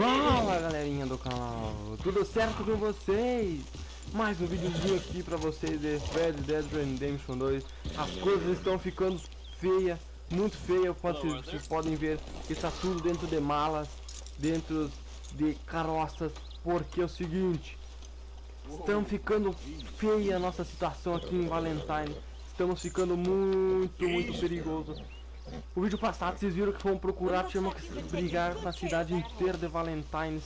Fala galerinha do canal, tudo certo com vocês? Mais um videozinho aqui pra vocês de Red Dead Redemption 2. As coisas estão ficando feias, muito feias, vocês podem ver que está tudo dentro de malas, dentro de carroças, porque é o seguinte, estão ficando feia a nossa situação aqui em Valentine, estamos ficando muito perigoso. O vídeo passado vocês viram que vamos procurar, tínhamos que brigar com a cidade inteira de Valentines.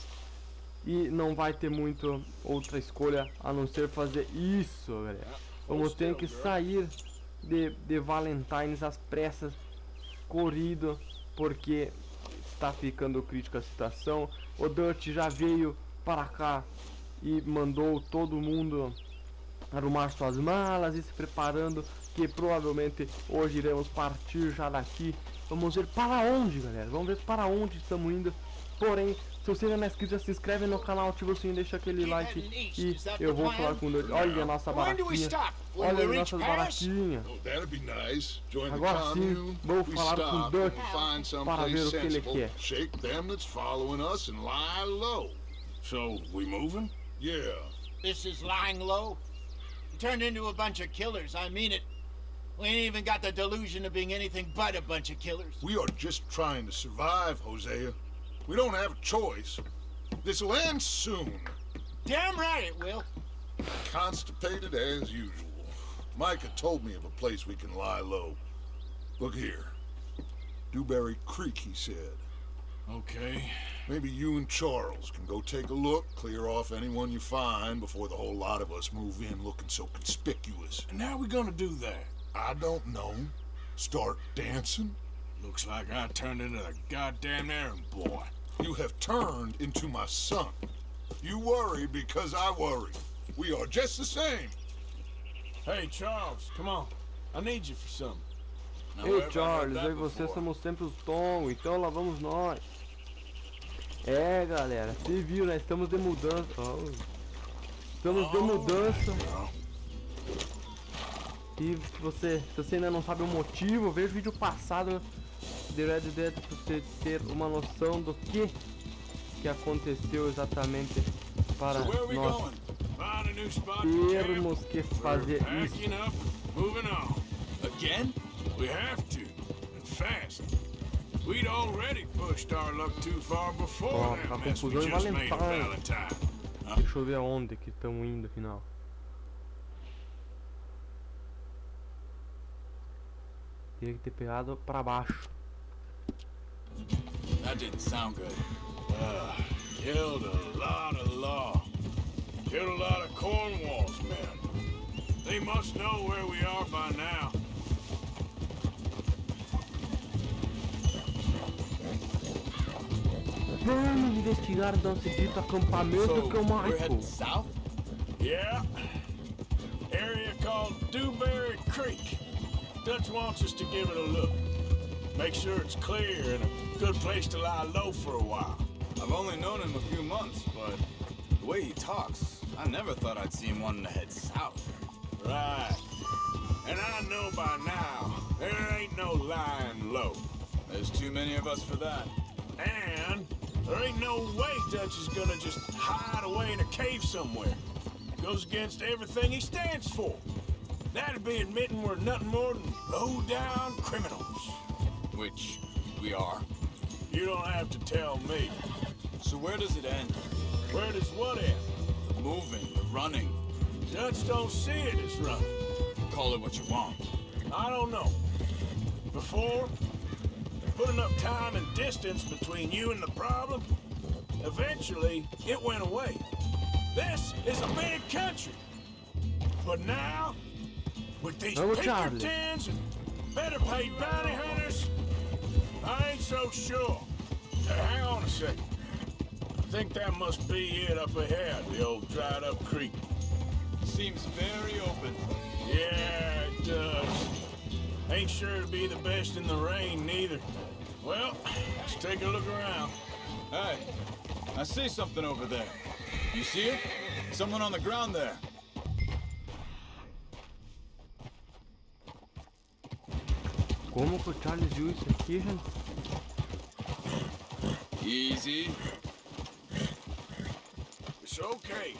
E não vai ter muito outra escolha a não ser fazer isso, galera. Vamos ter que sair de Valentines às pressas, corrido, porque está ficando crítica a situação. O Dutch já veio para cá e mandou todo mundo arrumar suas malas e se preparando, que provavelmente hoje iremos partir já daqui. Vamos ver para onde, galera, vamos ver para onde estamos indo. Porém, se você ainda não é inscrito, já se inscreve no canal, ativa o sininho, deixa aquele like e eu vou falar com o Dutch. Olha a nossa baraquinha, olha as nossas baraquinhas. Agora sim, vou falar com o Dutch para ver o que ele quer. So, we moving? Yeah. This is lying low. You turned into a bunch of killers, I mean it. We ain't even got the delusion of being anything but a bunch of killers. We are just trying to survive, Hosea. We don't have a choice. This'll end soon. Damn right it will. Constipated as usual. Micah told me of a place we can lie low. Look here. Dewberry Creek, he said. Okay. Maybe you and Charles can go take a look, clear off anyone you find before the whole lot of us move in looking so conspicuous. And how we gonna do that? I don't know. Start dancing? Looks like I turned into the goddamn errand boy. You have turned into my son. You worry because I worry. We are just the same. Hey, Charles, come on. I need you for something. Ei Charles, eu e você somos sempre os tongos, então lá vamos nós. É galera, você viu, né? Estamos de mudança. Estamos de mudança. E se você ainda não sabe o motivo, veja o vídeo passado de Red Dead para você ter uma noção do que aconteceu exatamente para nós termos que fazer isso. Again? We have to, and fast. We'd already pushed our luck too far before that mess we just made of Valentine. Deixa eu ver aonde que estão indo afinal. Teria que ter pegado para baixo. That didn't sound good. Killed a lot of law. Killed a lot of Cornwall's men. They must know where we are by now. Vamos investigar então esse dito acampamento que é o Michael. South? Yeah. Area called Dewberry Creek. Dutch wants us to give it a look. Make sure it's clear and a good place to lie low for a while. I've only known him a few months, but the way he talks, I never thought I'd see him wanting to head south. Right. And I know by now, there ain't no lying low. There's too many of us for that. And there ain't no way Dutch is gonna just hide away in a cave somewhere. Goes against everything he stands for. That'd be admitting we're nothing more than low-down criminals. Which we are. You don't have to tell me. So where does it end? Where does what end? The moving, the running. Dutch don't see it as running. Call it what you want. I don't know. Before, put enough time and distance between you and the problem, eventually it went away. This is a big country. But now, with these Pinkertons and better paid bounty hunters, I ain't so sure. Hang on a second. I think that must be it up ahead, the old dried up creek. Seems very open. Yeah, it does. Ain't sure to be the best in the rain, neither. Well, let's take a look around. Hey, I see something over there. You see it? Someone on the ground there. Como que o Charles viu isso aqui, gente? Easy. Okay.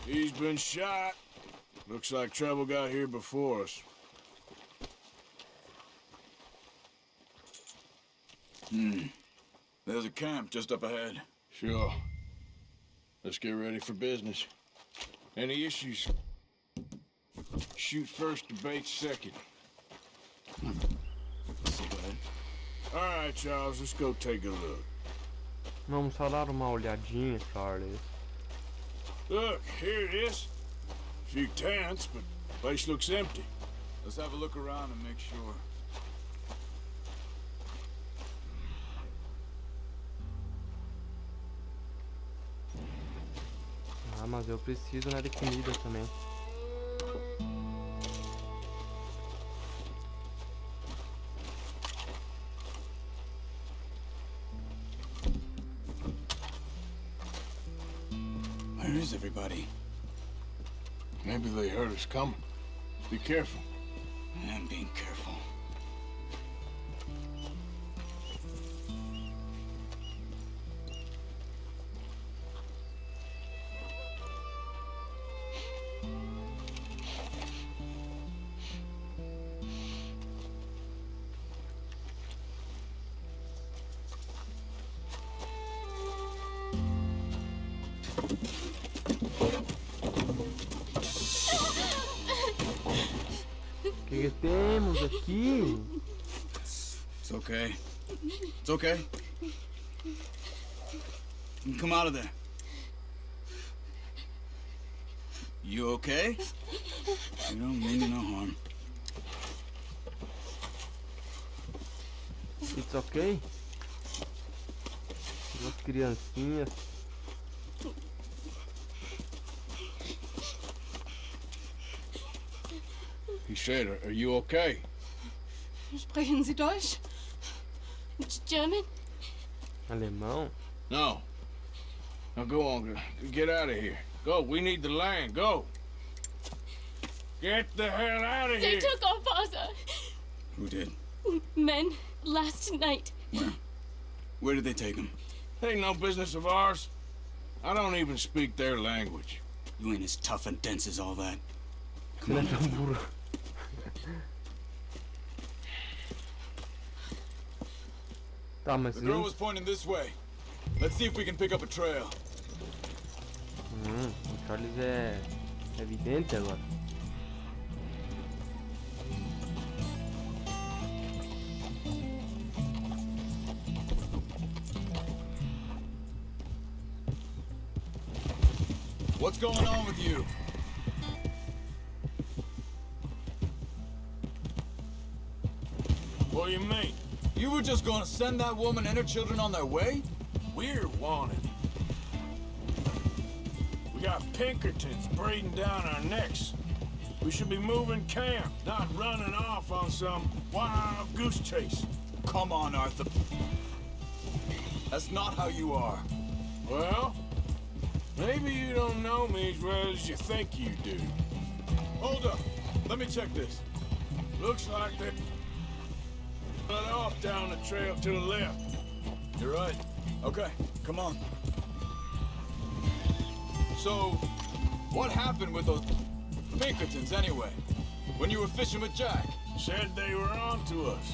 He's been shot. Looks like trouble got here before us. There's a camp just up ahead. Sure. Let's get ready for business. Any issues? Shoot first, debate second. Alright, Charles, let's go take a look. Vamos só dar uma olhadinha, Charles. Look, here it is. A few tents, but the place looks empty. Let's have a look around and make sure. Ah, mas eu preciso, né, de comida também. Where is everybody? Maybe they heard us coming. Be careful. I'm being careful. O que temos aqui? It's okay. It's okay. You can come out of there. You okay? You don't mean you no harm. It's okay? Duas criancinhas. He said, are you okay? Sprechen Sie Deutsch? German? Alemão? No. Now go on, get out of here. Go, we need the land, go. Get the hell out of They here. took our father. Who did? Men, last night. Where? Where did they take him? Ain't no business of ours. I don't even speak their language. You ain't as tough and dense as all that. Você não é tão burro. Tá, mas The girl was pointing this way. Let's see if we can pick up a trail. O Charles é evidente agora. What's going on with you? What do you mean? You were just gonna send that woman and her children on their way? We're wanted. We got Pinkertons breathing down our necks. We should be moving camp, not running off on some wild goose chase. Come on, Arthur. That's not how you are. Well, maybe you don't know me as well as you think you do. Hold up. Let me check this. Looks like they cut off down the trail to the left. You're right. Okay, come on. So, what happened with those Pinkertons anyway? When you were fishing with Jack? Said they were on to us.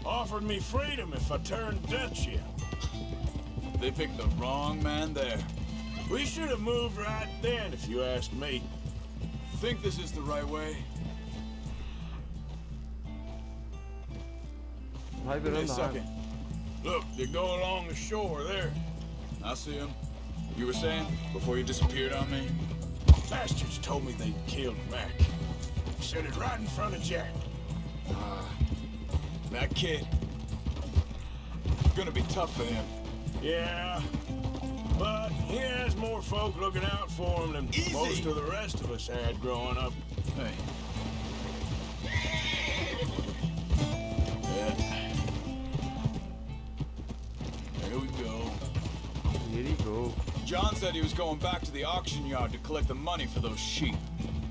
Offered me freedom if I turned Dutch yet. They picked the wrong man there. We should have moved right then, if you ask me. Think this is the right way? Vai Give me a virando água. second. Look, they go along the shore there. I see him. You were saying before you disappeared on me? Bastards told me they'd killed Mac. Said it right in front of Jack. That kid. Gonna be tough for him. Yeah, but he has more folk looking out for him than Easy. most of the rest of us had growing up. Hey. There we go. Here he go. John said he was going back to the auction yard to collect the money for those sheep.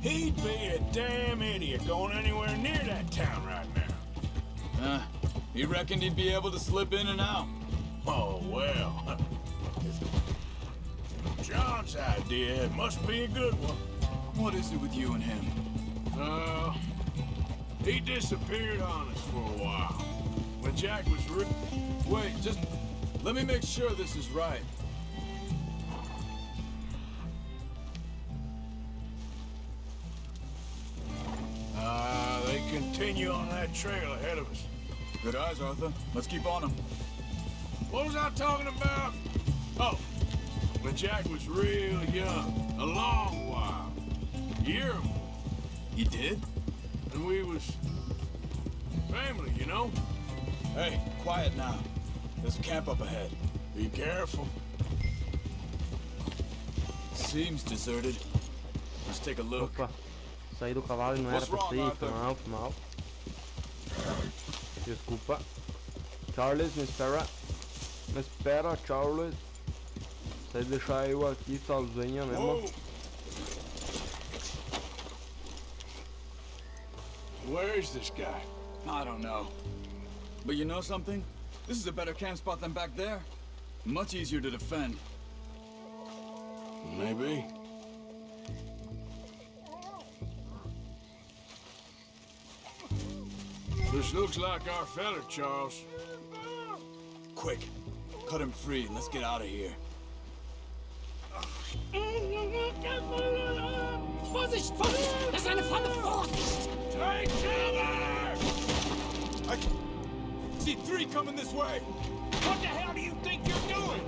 He'd be a damn idiot going anywhere near that town right now. He reckoned he'd be able to slip in and out. Oh, well. John's idea, it must be a good one. What is it with you and him? He disappeared on us for a while. When Jack was Wait, just let me make sure this is right. They continue on that trail ahead of us. Good eyes, Arthur. Let's keep on him. What was I talking about? Oh, when Jack was real young, a long while. Year or more. You did? And we was family, you know? Hey, quiet now. There's a camp up ahead. Be careful. Seems deserted. Let's take a look. Opa, saí do cavalo e não era pra sair, foi mal, foi mal. Desculpa. Charles, me espera, Charles. Sai deixar eu aqui sozinha mesmo. Whoa. Where is this guy? I don't know. But you know something? This is a better camp spot than back there. Much easier to defend. Maybe. This looks like our fella, Charles. Quick, cut him free and let's get out of here. Vorsicht, Vorsicht! Das ist eine Falle! Vorsicht! Take cover! I can see three coming this way. What the hell do you think you're doing?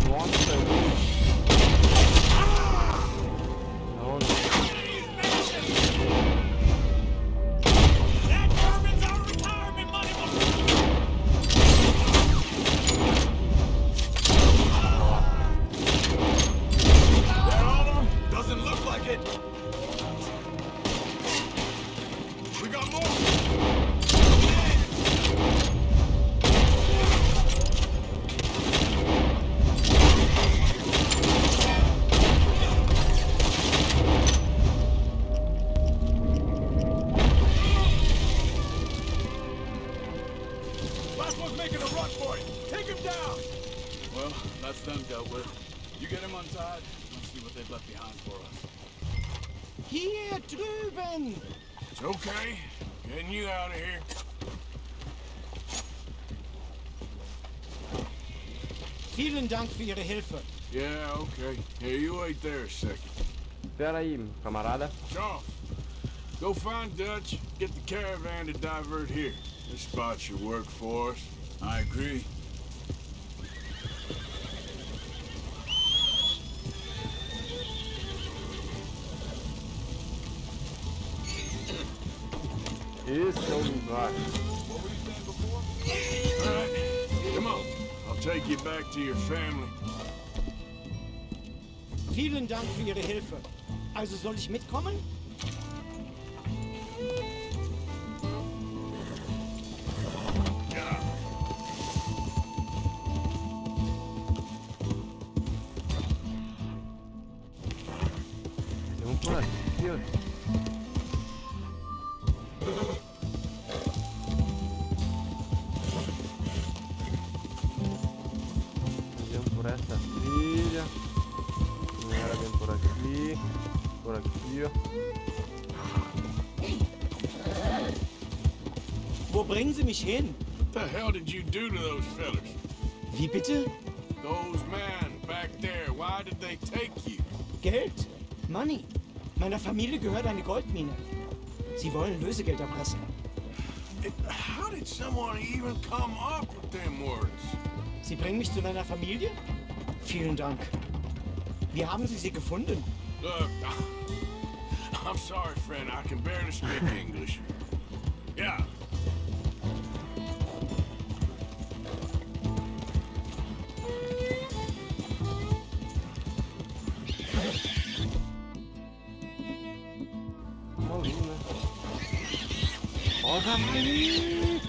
Nossa, That bourbon's our retirement money. That all of them? Doesn't look like it. We got more. Last one's making a run for it. Take him down. Well, that's them dealt with. You get him untied. Let's see what they've left behind for us. Hier drüben! It's okay. Getting you out of here. Vielen Dank für Ihre Hilfe. Yeah, okay. Here, you wait there a second. espera aí, camarada. Charles, go find Dutch. Get the caravan to divert here. This spot should work for us. I agree. Esse é o lugar. All right, come on. I'll take you back to your family. Vielen Dank für Ihre Hilfe. Also soll ich mitkommen? Tem um por aqui, ó. Vem por essa trilha. Não era bem por aqui. Por aqui, ó. Wo bringen Sie mich hin? What the hell did you do to those fellas? Wie bitte? Those men back there, why did they take you? Geld? Money. Meiner Familie gehört eine Goldmine. Sie wollen Lösegeld erpressen. How did someone even come up with them words? Sie bringen mich zu meiner Familie? Vielen Dank. Wie haben Sie sie gefunden? Look, I'm sorry, friend. I can barely speak English. Yeah. Vamos ali, né? Ó, Gabi!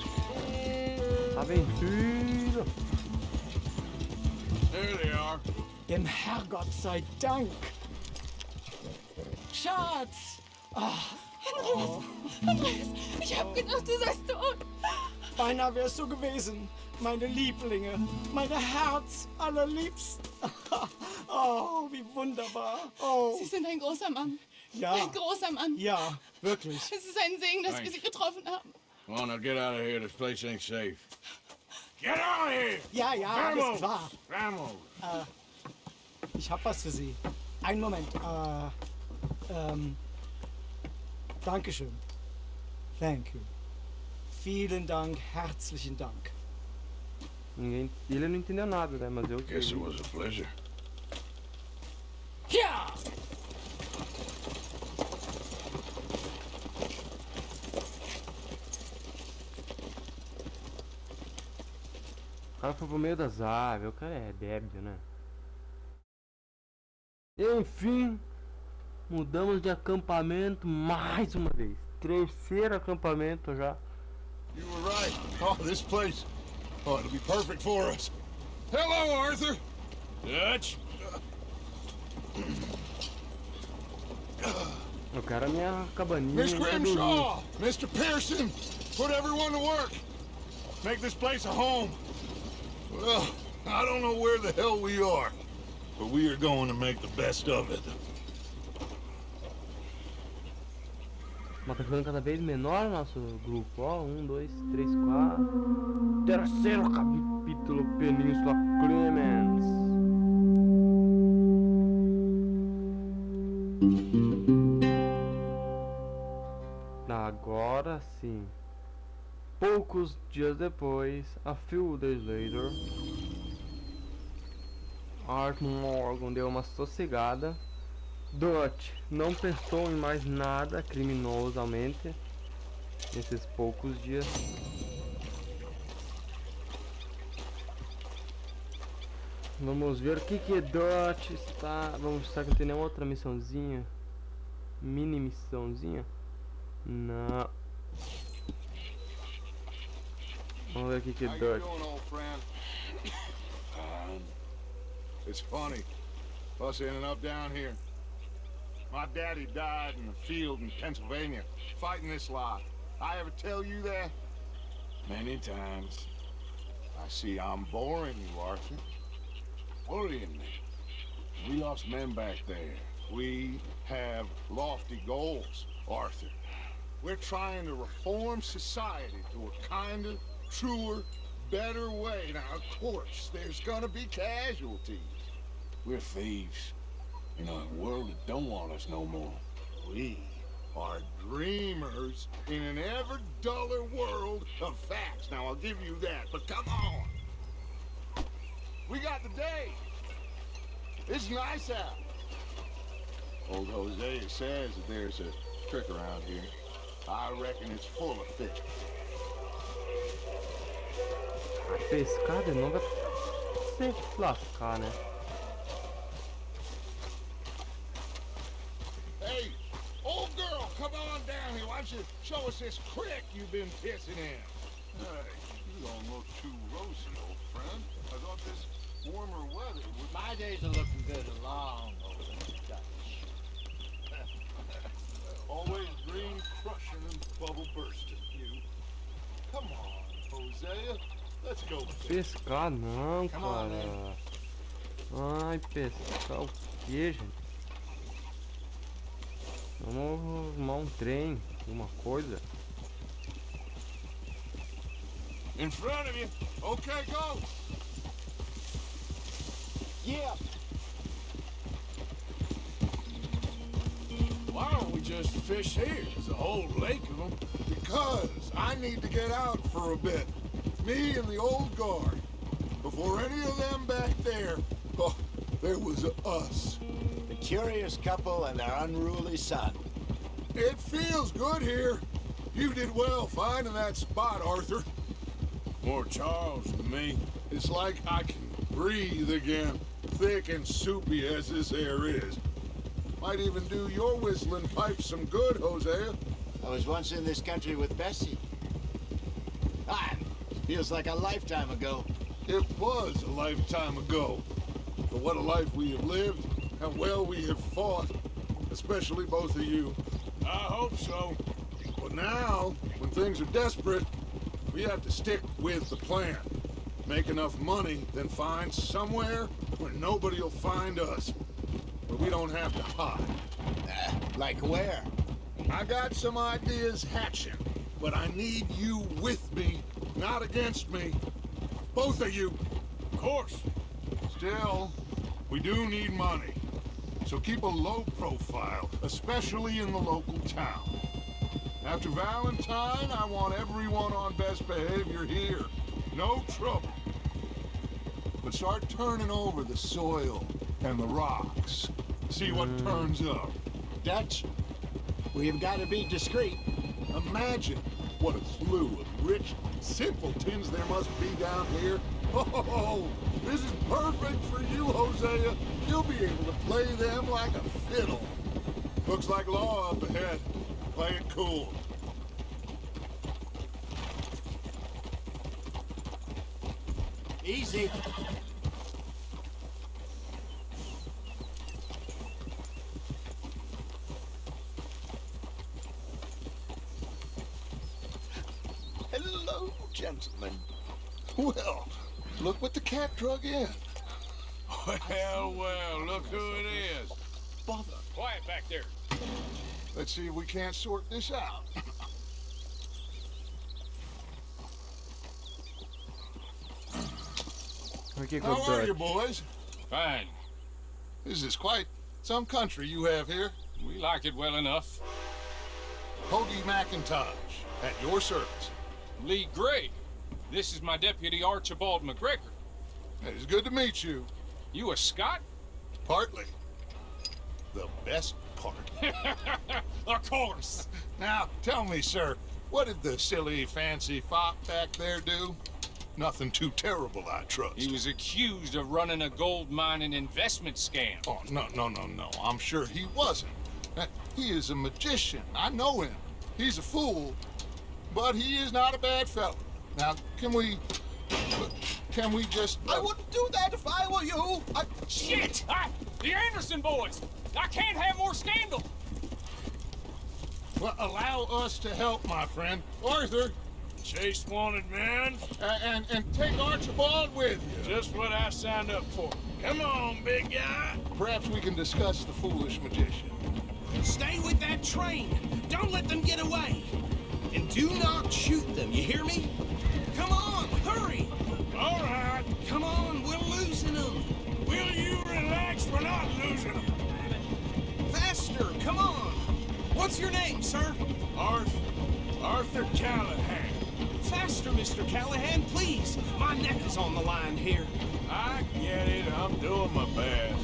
Aventura! There they are. Dem Herrgott sei Dank. Schatz! Ah, Andreas, ich hab gedacht, du seist tot. Beinahe wär's so gewesen. Meine Lieblinge, meine Herz allerliebsten. Oh, wie wunderbar. Oh, Sie sind ein großer Mann. ja. Ein großer Mann. Ja, wirklich. Es ist ein Segen, dass wir Sie getroffen haben. Come on, now get out of here. This place ain't safe. Get out of here! Ja, ja, alles klar. Vamos! Ich hab was für Sie. Einen Moment. Dankeschön. Thank you. Vielen Dank, herzlichen Dank. Ele não entendeu nada, né? Mas eu Guess it was a pleasure. Ja! O cara foi pro meio das árvores, o cara é débil, né? Enfim, mudamos de acampamento mais uma vez. Terceiro acampamento já. You were right. Oh, this place. Oh, it'll be perfect for us. Hello, Arthur. Dutch? Eu quero a minha cabaninha. Miss pra dormir. Grimshaw, Mr. Pearson, put everyone to work. Make this place a home. Well, I don't know where the hell we are, but we are going to make the best of it. Mas tá ficando cada vez menor o nosso grupo. Ó, 1, 2, 3, 4. Terceiro capítulo, Península Clemens. Agora sim. Poucos dias depois, a few days later, Art Morgan deu uma sossegada. Dutch não pensou em mais nada criminosamente nesses poucos dias. Vamos ver o que Dutch está. Vamos ver se não tem nenhuma outra missãozinha. Mini missãozinha. Não. Vamos ver o que How you Dutch. doing, old friend? It's funny, us ending up down here. My daddy died in the field in Pennsylvania, fighting this lot. I ever tell you that? Many times. I see I'm boring you, Arthur. Worrying me. We lost men back there. We have lofty goals, Arthur. We're trying to reform society to a kinder, truer, better way. Now, of course, there's gonna be casualties. We're thieves. In a world that don't want us no more. We are dreamers in an ever duller world of facts. Now, I'll give you that, but come on. We got the day. It's nice out. Old Hosea says that there's a trick around here. I reckon it's full of fish. Pescar de novo é se lascar, né? Hey, old girl, come on down here. Why don't you show us this creek you've been pissing in? Hey, you don't look too rosy, old friend. I thought this warmer weather would... My days are looking good along over Dutch. Always green crushing and bubble bursting, you. Come on, Hosea. Let's go fishing. Pescar não, cara. Ai, pescar o que, gente? Vamos arrumar um trem, alguma coisa. In front of you. Okay, go. Yeah. Why don't we just fish here? There's a whole lake of them. Because I need to get out for a bit. Me and the old guard. Before any of them back there, oh, there was us. The curious couple and their unruly son. It feels good here. You did well finding that spot, Arthur. More Charles than me. It's like I can breathe again, thick and soupy as this air is. Might even do your whistling pipe some good, Hosea. I was once in this country with Bessie. Ah, feels like a lifetime ago. It was a lifetime ago. But what a life we have lived, how well we have fought, especially both of you. I hope so. But now, when things are desperate, we have to stick with the plan. Make enough money, then find somewhere where nobody will find us. Where we don't have to hide. Like where? I got some ideas hatching, but I need you with me, not against me. Both of you. Of course. Still, we do need money. So keep a low profile, especially in the local town. After Valentine, I want everyone on best behavior here. No trouble. But start turning over the soil and the rocks. See what turns up. Dutch, we've got to be discreet. Imagine what a slew of rich simpletons there must be down here. Oh, this is perfect for you, Hosea. You'll be able to play them like a fiddle. Looks like law up ahead. Play it cool. Easy. Hello, gentlemen. Well, look what the cat drug in. Well, look who it is. Bother. Quiet back there. Let's see if we can't sort this out. Aqui com How o are you, Dutch. boys? Fine. This is quite some country you have here. We like it well enough. Hoagie McIntosh, at your service. Lee Gray. This is my deputy Archibald McGregor. It's good to meet you. You a Scot? Partly. The best part. Of course. Now, tell me, sir, what did the silly, fancy fop back there do? Nothing too terrible, I trust. He was accused of running a gold mining investment scam. Oh, no. I'm sure he wasn't. He is a magician. I know him. He's a fool, but he is not a bad fellow. Now, can we just... I wouldn't do that if I were you. Shit! The Anderson boys! I can't have more scandal! Well, allow us to help, my friend. Arthur, Chase wanted man. and take Archibald with you. Just what I signed up for. Come on, big guy. Perhaps we can discuss the foolish magician. Stay with that train. Don't let them get away. And do not shoot them, you hear me? Come on, hurry. All right. Come on, we're losing them. Will you relax? We're not losing them. Faster, come on. What's your name, sir? Arthur Callahan. Faster, Mr. Callahan, please. My neck is on the line here. I get it. I'm doing my best.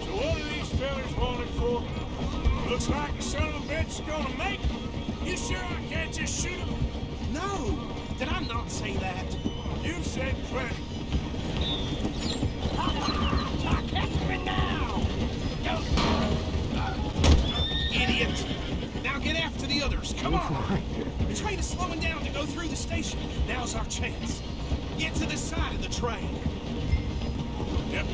So what are these fellas wanted for? Looks like the son of a bitch is gonna make it. You sure I can't just shoot him? No, did I not say that? You've said plenty. Catch me now! Idiot! Now get after the others, come on! The train is slowing down to go through the station. Now's our chance. Get to the side of the train. Yep.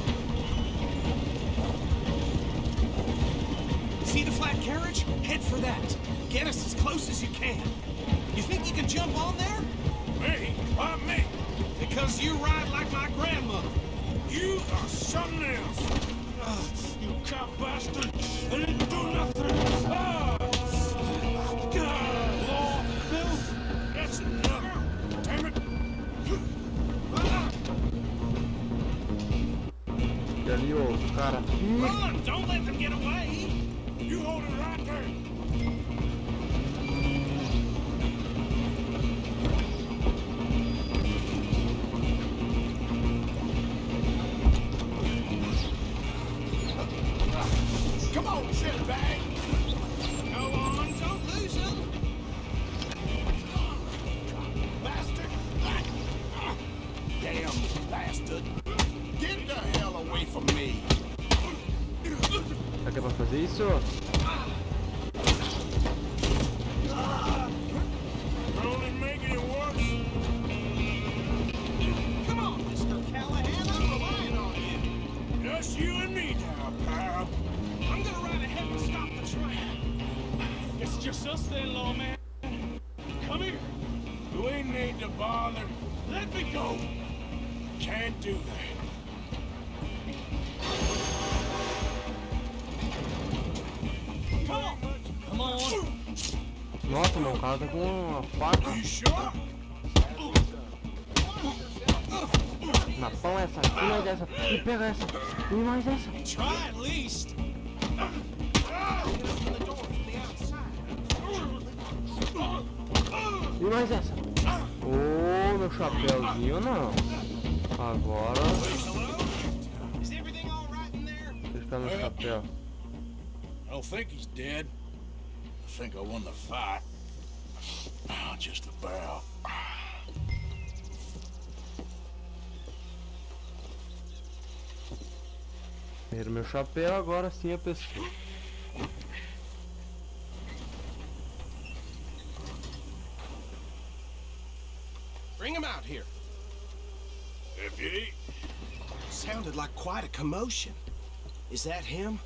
See the flat carriage? Head for that. Get us as close as you can. You think you can jump on there? Me? Why me? Because you ride like my grandmother. You are something else. You cop bastard. I didn't do nothing. God. That's enough. Damn it. E ali, ô, cara. Run! Don't let them get away! You hold it right there. Come on, shitbag! Go on, don't lose him! Bastard! Damn bastard! Get the hell away from me! Será que é pra fazer isso? You're only making it worse. Come on, Mr. Callahan, I'm relying on you! Just you and me now, pal. I'm gonna ride ahead and stop the train. need to bother. Let me go. Can't do that. Come on. Come on. Nossa, meu cara tá com uma faca You sure? na pão, essa aqui, mais essa, e pega essa, e mais essa, Try at least. e mais essa. Ô, meu chapéuzinho não. Agora, Is everything all right in there? deixa eu pegar meu chapéu. I don't think he's dead. I think I won the fight. Oh, just about. Primeiro meu chapéu, agora sim a pessoa. Bring him out here. Deputy, Sounded like quite a commotion. Is that him?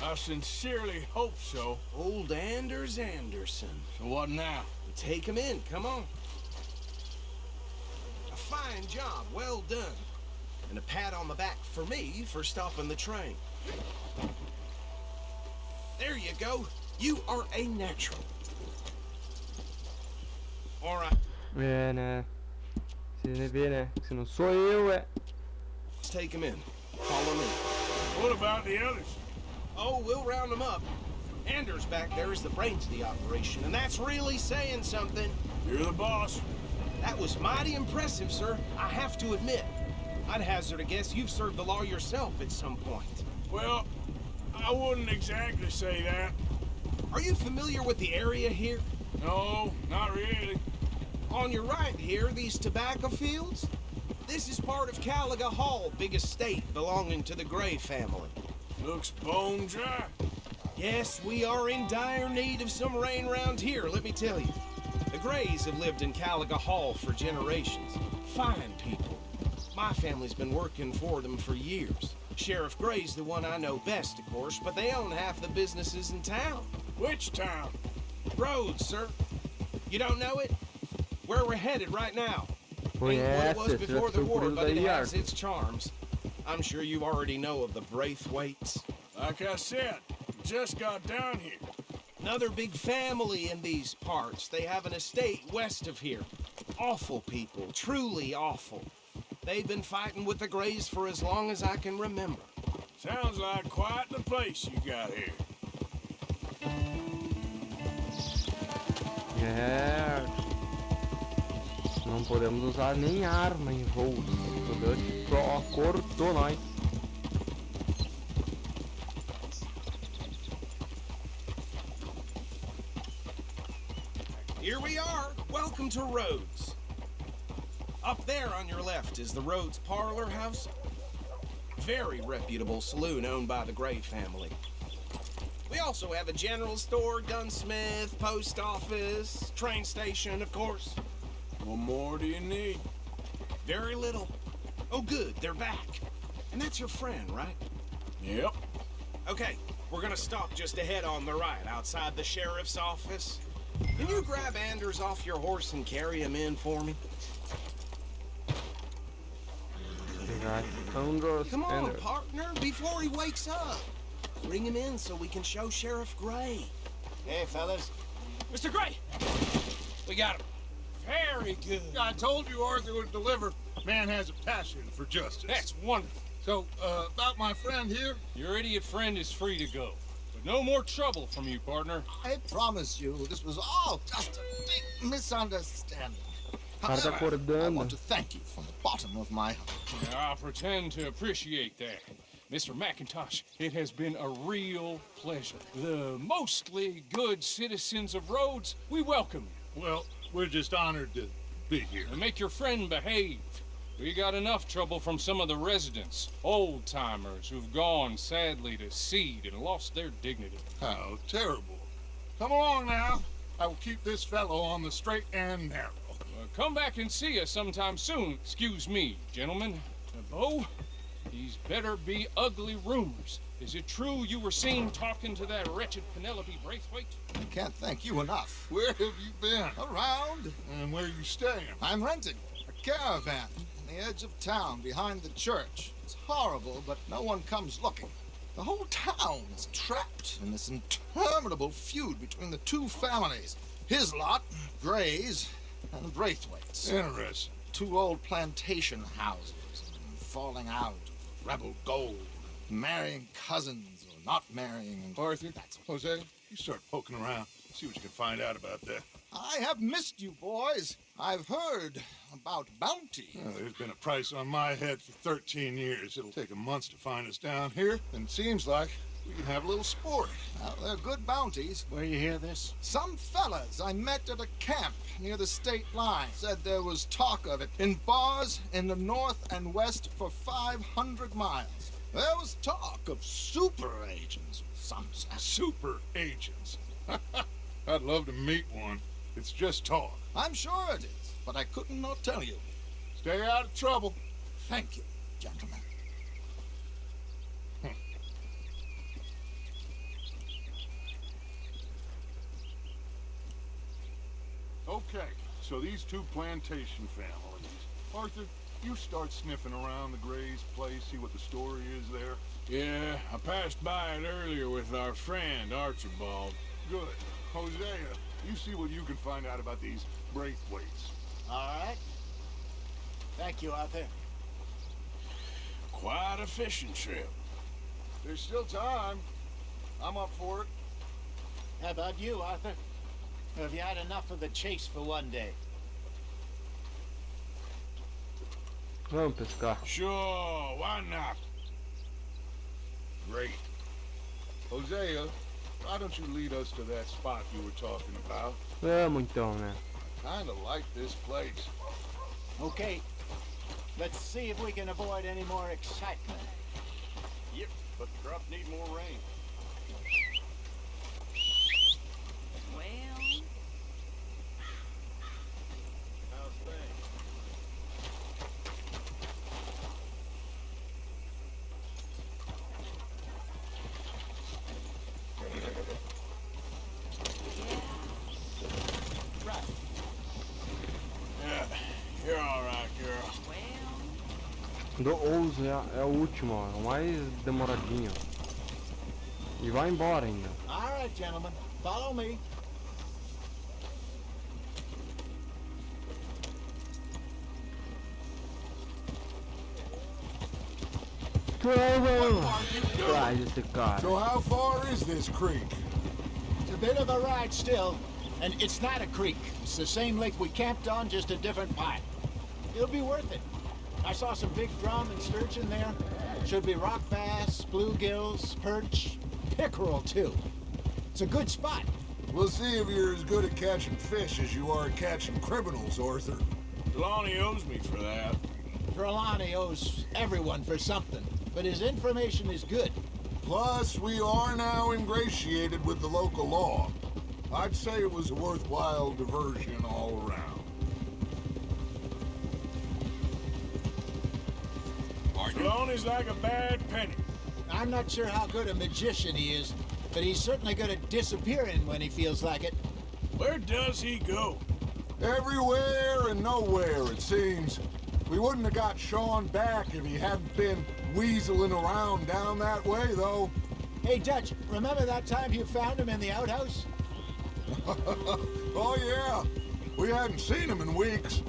I sincerely hope so. Old Anders Anderson. So what now? Take him in, come on. A fine job, well done. And a pat on the back for me for stopping the train. There you go. You are a natural. All right, É, né? Você vê, né? Se não sou eu, é... let's take him in. Follow me. What about the others? Oh, we'll round them up. Anders back there is the brains of the operation, and that's really saying something. You're the boss. That was mighty impressive, sir. I have to admit. I'd hazard a guess you've served the law yourself at some point. Well, I wouldn't exactly say that. Are you familiar with the area here? No, not really. On your right here, these tobacco fields? This is part of Caliga Hall, big estate belonging to the Gray family. Looks bone dry. Yes, we are in dire need of some rain around here, let me tell you. The Grays have lived in Caliga Hall for generations. Fine people. My family's been working for them for years. Sheriff Gray's the one I know best, of course, but they own half the businesses in town. Which town? Rhodes, sir. You don't know it? Where we're headed right now. Ain't what it was Conhece, before the war, but it has daí, its charms. I'm sure you already know of the Braithwaites. Like I said, just got down here. Another big family in these parts. They have an estate west of here. Awful people, truly awful. They've been fighting with the Grays for as long as I can remember. Sounds like quite the place you got here. É. Não podemos usar nem arma em voos. O Dutch só cortou nós. Here we are. Welcome to Rhodes. Up there on your left is the Rhodes Parlor House. Very reputable saloon owned by the Gray family. We also have a general store, gunsmith, post office, train station, of course. What more do you need? Very little. Oh, good, they're back. And that's your friend, right? Yep. Okay, we're gonna stop just ahead on the right, outside the sheriff's office. Can you grab Anders off your horse and carry him in for me? Come on, partner, before he wakes up. Bring him in so we can show Sheriff Gray. Hey, fellas. Mr. Gray! We got him. Very good. I told you Arthur would deliver. Man has a passion for justice. That's wonderful. So, about my friend here, Your idiot friend is free to go. But no more trouble from you, partner. I promise you this was all just a big misunderstanding. Cara tá I acordando. want to thank you from the bottom of my heart. I pretend to appreciate that. Mr. McIntosh, it has been a real pleasure. The mostly good citizens of Rhodes, we welcome you. Well, we're just honored to be here. And make your friend behave. We got enough trouble from some of the residents, old-timers who've gone, sadly, to seed and lost their dignity. How terrible. Come along now. I will keep this fellow on the straight and narrow. Come back and see us sometime soon. Excuse me, gentlemen. Bo, these better be ugly rumors. Is it true you were seen talking to that wretched Penelope Braithwaite? I can't thank you enough. Where have you been? Around, And where you staying? I'm renting a caravan on the edge of town behind the church. It's horrible, but no one comes looking. The whole town is trapped in this interminable feud between the two families. His lot, Gray's, and Braithwaite's. Interesting. Two old plantation houses, and falling out, rebel gold, marrying cousins or not marrying. Arthur, Jose, you start poking around. See what you can find out about that. I have missed you, boys. I've heard about bounty. There's been a price on my head for 13 years. It'll take 'em months to find us down here, and it seems like we can have a little sport. Well, they're good bounties. Where you hear this? Some fellas I met at a camp near the state line said there was talk of it in bars in the north and west for 500 miles. There was talk of super agents of some sense. Super agents. I'd love to meet one. It's just talk. I'm sure it is, but I couldn't not tell you. Stay out of trouble. Thank you, gentlemen. Okay, so these two plantation families. Arthur, you start sniffing around the Gray's place, see what the story is there. Yeah, I passed by it earlier with our friend, Archibald. Good. Hosea, you see what you can find out about these Braithwaites. All right. Thank you, Arthur. Quite a fishing trip. There's still time. I'm up for it. How about you, Arthur? Have you had enough of the chase for one day? Vamos pescar. Sure, why not? Great. Hosea, why don't you lead us to that spot you were talking about? Vamos então, né? Kinda like this place. Okay. Let's see if we can avoid any more excitement. Yep, but the crops need more rain. Well, How's things? right. Yeah, you're all right, girl. Well, Do 11 é o último, ó, é o mais demoradinho. E vai embora ainda. All right, gentlemen. Follow me. Traz esse cara. So how far is this creek? It's a bit of a ride still, and it's not a creek. It's the same lake we camped on, just a different pipe. It'll be worth it. I saw some big drum and sturgeon there. Should be rock bass, bluegills, perch, pickerel too. It's a good spot. We'll see if you're as good at catching fish as you are at catching criminals, Arthur. Lonnie owes me for that. Trelawney owes everyone for something, but his information is good. Plus, we are now ingratiated with the local law. I'd say it was a worthwhile diversion all around. Lonnie's like a bad penny. I'm not sure how good a magician he is, but he's certainly good at disappearing when he feels like it. Where does he go? Everywhere and nowhere, it seems. We wouldn't have got Sean back if he hadn't been weaseling around down that way, though. Hey, Dutch, remember that time you found him in the outhouse? Oh, yeah. We hadn't seen him in weeks.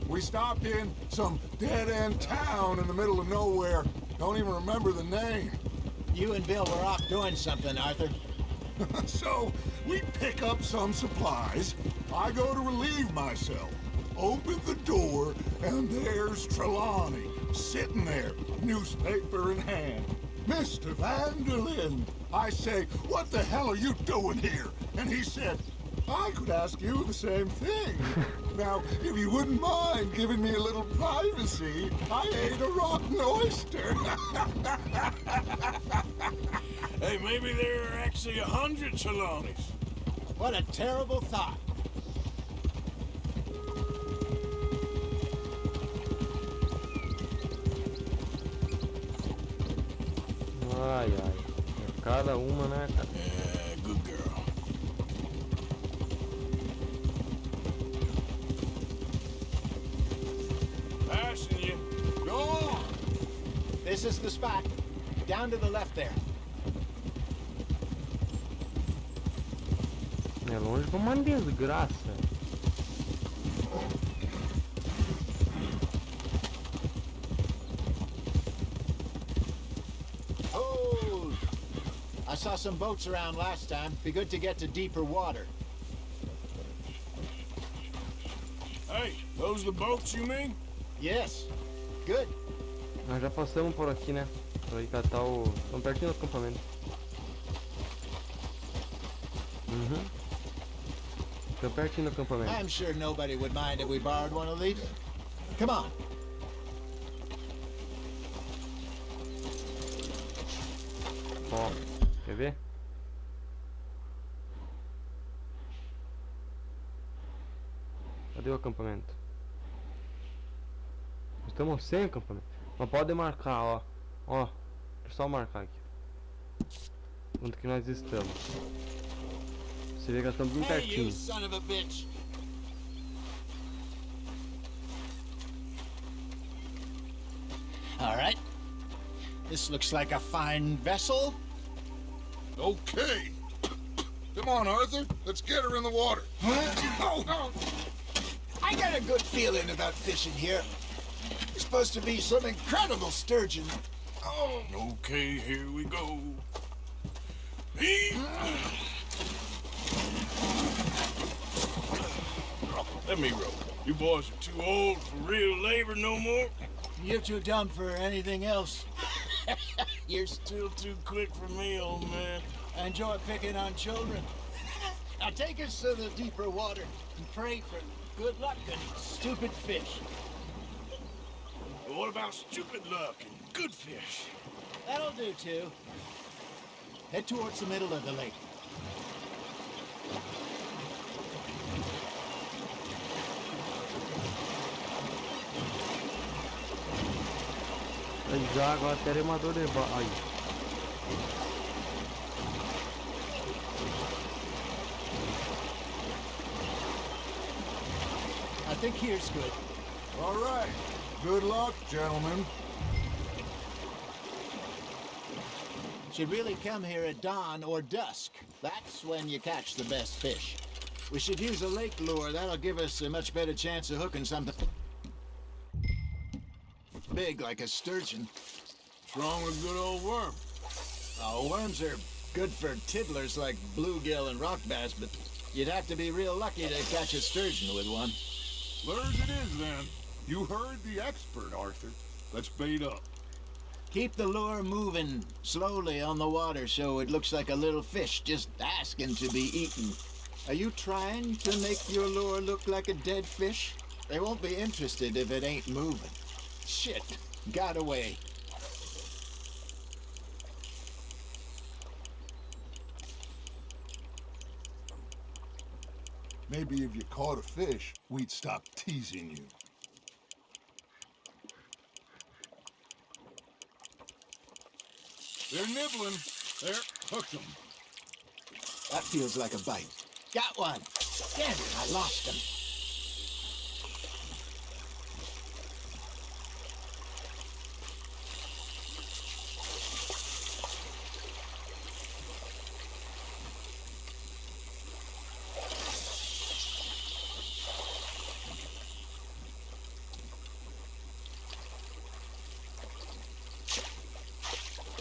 We stopped in some dead-end town in the middle of nowhere. Don't even remember the name. You and Bill were off doing something, Arthur. So, we pick up some supplies. I go to relieve myself. Open the door, and there's Trelawney, sitting there, newspaper in hand. Mr. Vanderlyn. I say, what the hell are you doing here? And he said, I could ask you the same thing. Now, if you wouldn't mind giving me a little privacy, I ate a rotten oyster. Hey, maybe there are actually 100 Trelawneys. What a terrible thought. Ai, ai. cada uma, né, cara? Yeah, good girl. Passing you. Go on. This is the spot. Down to the left there. É longe como uma desgraça. Oh! I saw some boats around last time. Be good to get to deeper water. Hey, those the boats you mean? Yes. Good. Nós já passamos por aqui, né? Pra ir catar o... Estamos pertinho do acampamento. Uhum. Estamos pertinho do acampamento. I'm sure nobody would mind if we borrowed one of these. Come on. Ó, quer ver? Cadê o acampamento? Estamos sem acampamento. Mas pode marcar, ó. Ó, é só marcar aqui. Onde que nós estamos. Você vê que nós estamos bem Hey, you pertinho. son of a bitch. All right. This looks like a fine vessel. Okay. Come on, Arthur. Let's get her in the water. Oh, I got a good feeling about fishing here. It's supposed to be some incredible sturgeon. Oh, Okay, here we go. Heave. Let me row. You boys are too old for real labor no more. You're too dumb for anything else. You're still too quick for me, old man. I enjoy picking on children. Now take us to the deeper water and pray for good luck and stupid fish. But what about stupid luck and good fish? That'll do too. Head towards the middle of the lake. Aí já agora terei uma dor de aí. I think here's good. all right. Good luck, gentlemen. Should really come here at dawn or dusk. That's when you catch the best fish. We should use a lake lure. That'll give us a much better chance of hooking something big like a sturgeon. What's wrong with a good old worm? Oh, worms are good for tiddlers like bluegill and rock bass, but you'd have to be real lucky to catch a sturgeon with one. Lures it is, then. You heard the expert, Arthur. Let's bait up. Keep the lure moving slowly on the water so it looks like a little fish just asking to be eaten. Are you trying to make your lure look like a dead fish? They won't be interested if it ain't moving. Shit, got away. Maybe if you caught a fish, we'd stop teasing you. They're nibbling. There, hooked them. That feels like a bite. Got one. Damn it, I lost him.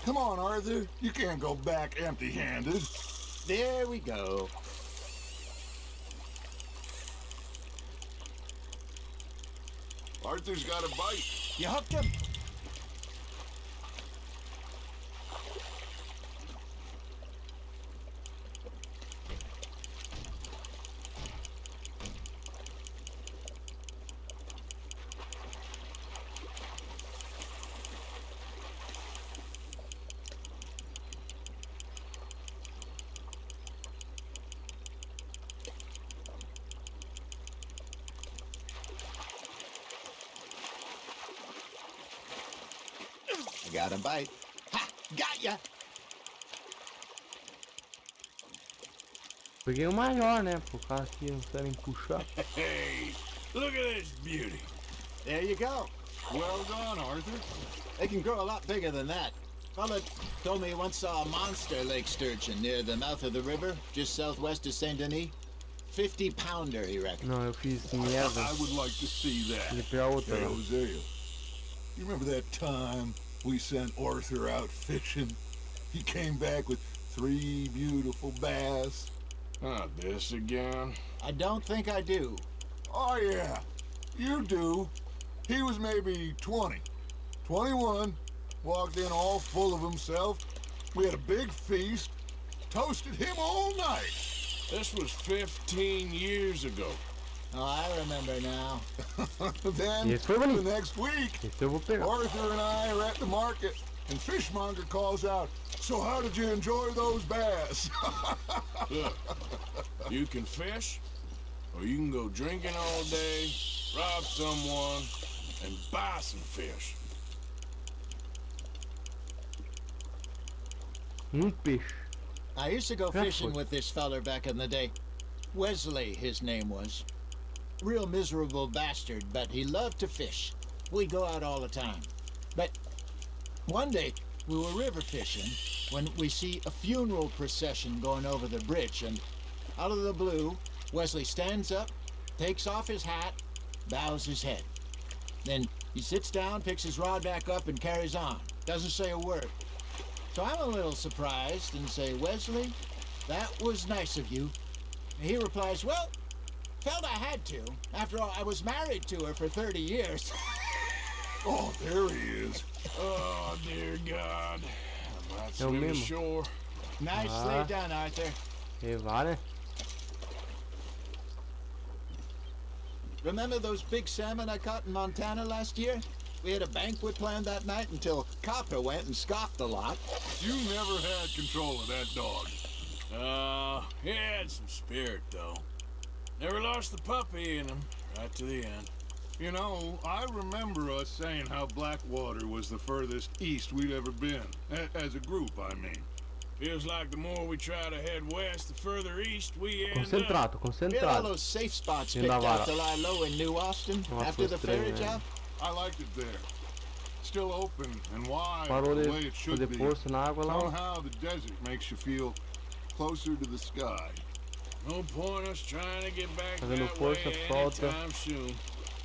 Come on, Arthur. You can't go back empty-handed. There we go. Arthur's got a bite. You hooked him? I got a bite. Ha! Got ya! Peguei o maior, né? Por causa que não querem puxar. Hey, look at this beauty. There you go. Well done, Arthur. They can grow a lot bigger than that. Fella told me he once saw a monster lake sturgeon near the mouth of the river, just southwest of Saint Denis. 50-pounder, he reckoned. Não, eu fiz merda. I would like to see that. Ele pegar outra. Hey, Não. Hosea, you remember that time we sent Arthur out fishing? He came back with 3 beautiful bass. This again? I don't think I do. Oh, yeah, you do. He was maybe 20, 21, walked in all full of himself. We had a big feast, toasted him all night. This was 15 years ago. Oh, I remember now. Then, Esse foi the bonito. next week, Esse eu vou pegar. Arthur and I are at the market, and Fishmonger calls out, "So how did you enjoy those bass?" Look, you can fish, or you can go drinking all day, rob someone, and buy some fish. Peixe. I used to go Yeah, fishing but- with this feller back in the day. Wesley, his name was. Real miserable bastard, but he loved to fish. We'd go out all the time. But one day, we were river fishing when we see a funeral procession going over the bridge, and out of the blue, Wesley stands up, takes off his hat, bows his head. Then he sits down, picks his rod back up, and carries on. Doesn't say a word. So I'm a little surprised and say, "Wesley, that was nice of you." And he replies, "Well, felt I had to. After all, I was married to her for 30 years. Oh, there he is. Oh, dear God. I might É o swim mesmo. ashore. Nicely done, Arthur. Levar, né? Remember those big salmon I caught in Montana last year? We had a banquet planned that night until Copper went and scoffed a lot. You never had control of that dog. He had some spirit, though. Never lost the puppy in him, right to the end. You know, I remember us saying how Blackwater was the furthest east we'd ever been. As a group, I mean. Feels like the more we try to head west, the further east we end up. Concentrado, We had all concentrado. those safe spots In picked out Navarra. to lie low in New Austin Nossa, after the ferry estranho, job. I liked it there. Still open and wide Parou the de way it should fazer be. força na água lá. Somehow the desert makes you feel closer to the sky. No point us trying to get back Fazendo that força, way solta. anytime soon.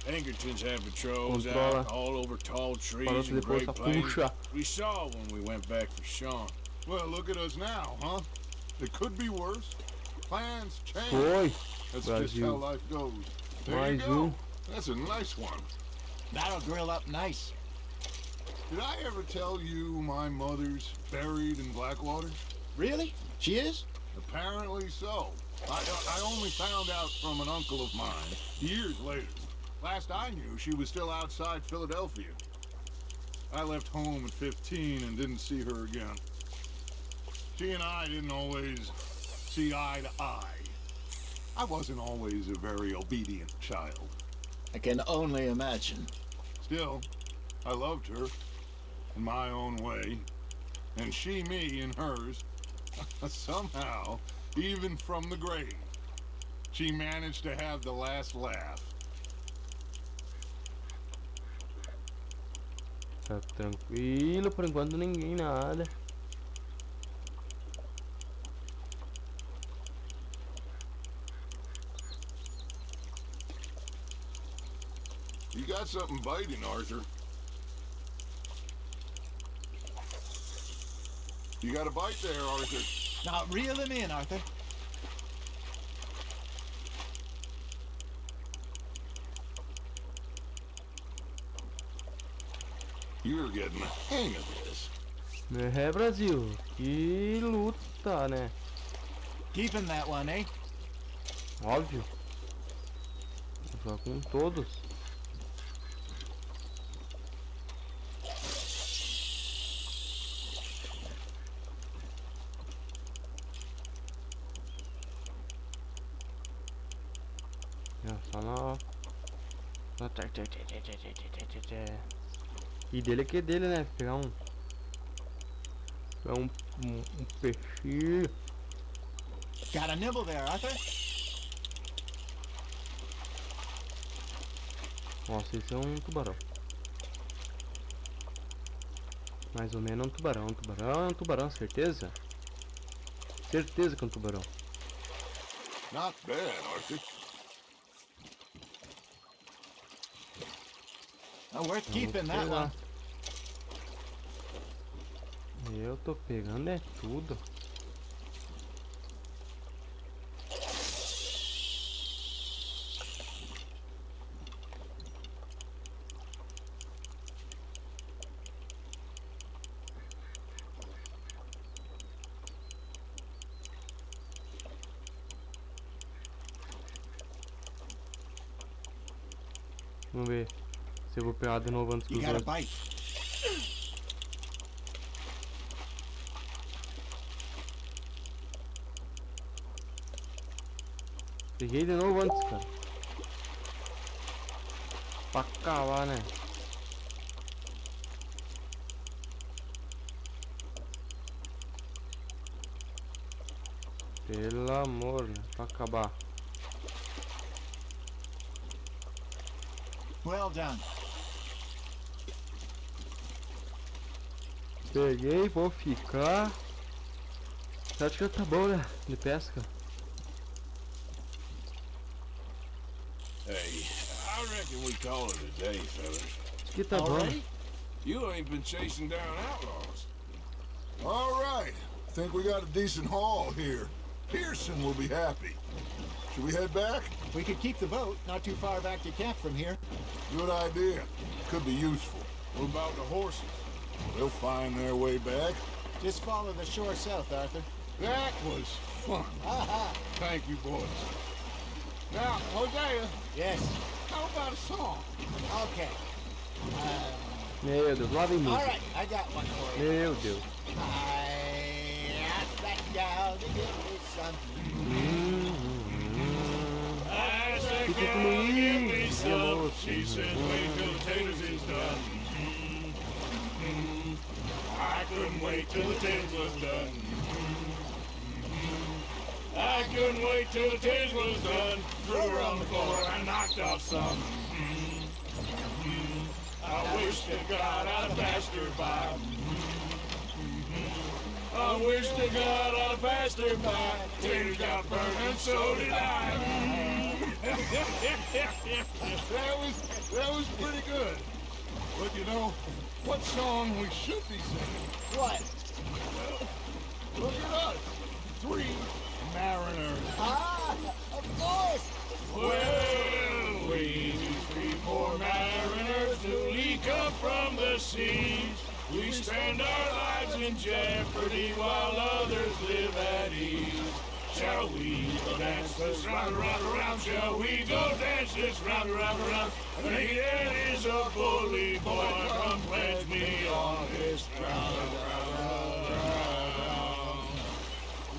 Pinkertons have patrols Controla. out all over tall trees Parou de and fazer Great força, Plains. puxa. We saw when we went back for Sean. Well, look at us now, huh? It could be worse. Plans change. Foi. That's just Brasil. how life goes. There you Mais go. That's a nice one. That'll grill up nice. Did I ever tell you my mother's buried in Blackwater? Really? She is? Apparently so. I only found out from an uncle of mine years later. Last I knew, she was still outside Philadelphia. I left home at 15 and didn't see her again. She and I didn't always see eye to eye. I wasn't always a very obedient child. I can only imagine. Still, I loved her in my own way, and she me in hers. Somehow, even from the grave, she managed to have the last laugh. Tá tranquilo, por enquanto ninguém nada. You got something biting, Arthur. You got a bite there, Arthur. Now reel him in, Arthur. You're getting the hang of this. É, Brasil. Que luta, né? Keeping that one, eh? Óbvio. Vou jogar com todos. Só na... E dele que é dele, né? Pegar um peixinho. Got a nibble there, Arthur? Nossa, esse é um tubarão. Mais ou menos um tubarão. Um tubarão é um tubarão, certeza? Certeza que é um tubarão. Not bad, Arthur. Oh, worth keeping that one. Eu tô pegando é tudo. Vamos ver se eu vou pegar de novo antes You dos got a dois. bite. Peguei de novo antes, cara. Pra acabar, né? Pelo amor, né? Pra acabar. Well done. Peguei, vou ficar. Acho que tá bom, né? De pesca. Hey, I reckon we call it a day, fellas. Acho que tá bom. Already? You ain't been chasing down outlaws. All right. Think we got a decent haul here. Pearson will be happy. Should we head back? We could keep the boat not too far back to camp from here. Good idea. Could be useful. What about the horses? They'll find their way back. Just follow the shore south, Arthur. That was fun. Thank you, boys. Now, Hosea, Yes. how about a song? Okay. Meu Deus, lá vem All música. right, I got one for you. Meu Deus. I asked that gal to give me some. She says, wait till the taters is done. I couldn't wait till the taters was done. I couldn't wait till the taters was done. Threw her on the floor and knocked off some. I wish to God I'd have passed her by. I wish to God I'd have passed her by. Taters got burned and so did I. That was pretty good. But you know, what song we should be singing? What? Look at us. 3 mariners. Ah, of course. Well, we 3 poor mariners newly come from the seas. We spend our lives in jeopardy while others live at ease. Shall we go dance this round, round, round? Shall we go dance this round, round, round? There is a bully boy, come pledge me on this round, round, round.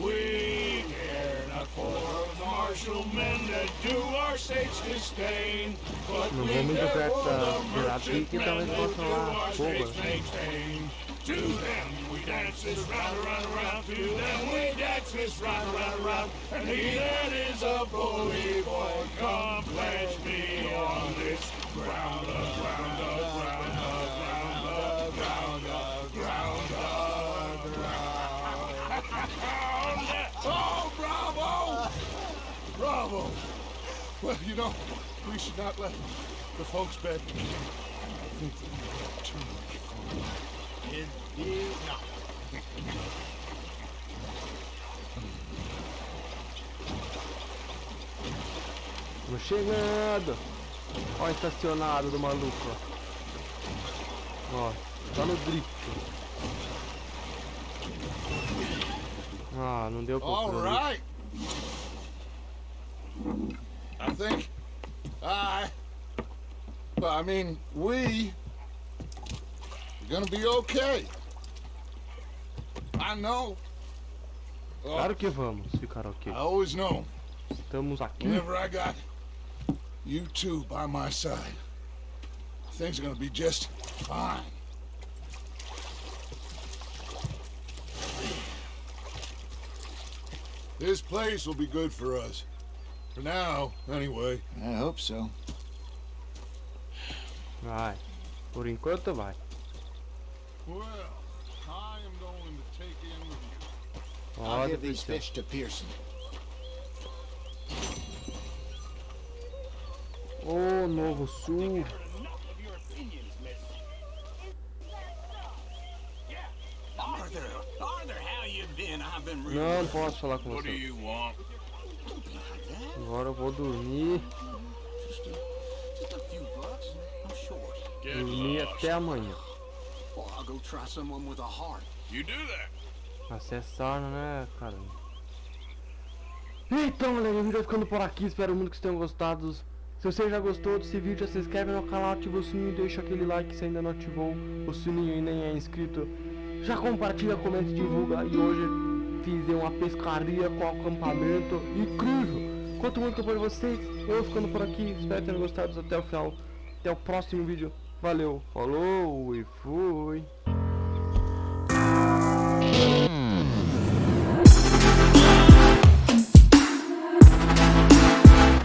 We care not for the martial men that do our state's disdain, but Não we vou muito care perto for da the beirada aqui merchant que men talvez that possam do lá our fogo. state's maintain. To them we dance this round, round, round. To them we dance this round, round, round. And he that is a bully boy, come pledge me on this ground up, ground up, ground up, ground up, ground up, ground up, ground up. Oh, bravo! Bravo! Well, you know, we should not let the folks bet. I think they're too much fun. Indeed not. Tô chegando. Ó, estacionado do maluco. Ó, tá no drift. Ah, não deu pra All por ali. right. I think I mean, we're gonna be okay. I know. Claro que vamos ficar ok. I always know. Estamos aqui. Whenever I got you two by my side, things are gonna be just fine. This place will be good for us. For now, anyway. I hope so. Vai. Por enquanto vai. Well, I am going to take in with you. I'll Pode give these deixar. fish to Pearson. Ô, Novo Sul. Arthur, how you been? I've been real. Não posso falar com What do você. you want? Agora eu vou dormir. Just a few bucks. I'm short. Get Dormir lost. até amanhã. Well, I'll go try someone with a heart. You do that. Acessar, né, cara? Então, galera, o vídeo vai ficando por aqui. Espero muito que vocês tenham gostado. Se você já gostou desse vídeo, se inscreve no canal, ativa o sininho e deixa aquele like se ainda não ativou o sininho e nem é inscrito. Já compartilha, comenta e divulga. E hoje fiz uma pescaria com o acampamento incrível. Quanto muito por vocês, eu vou ficando por aqui. Espero que tenham gostado até o final. Até o próximo vídeo. Valeu, falou e fui.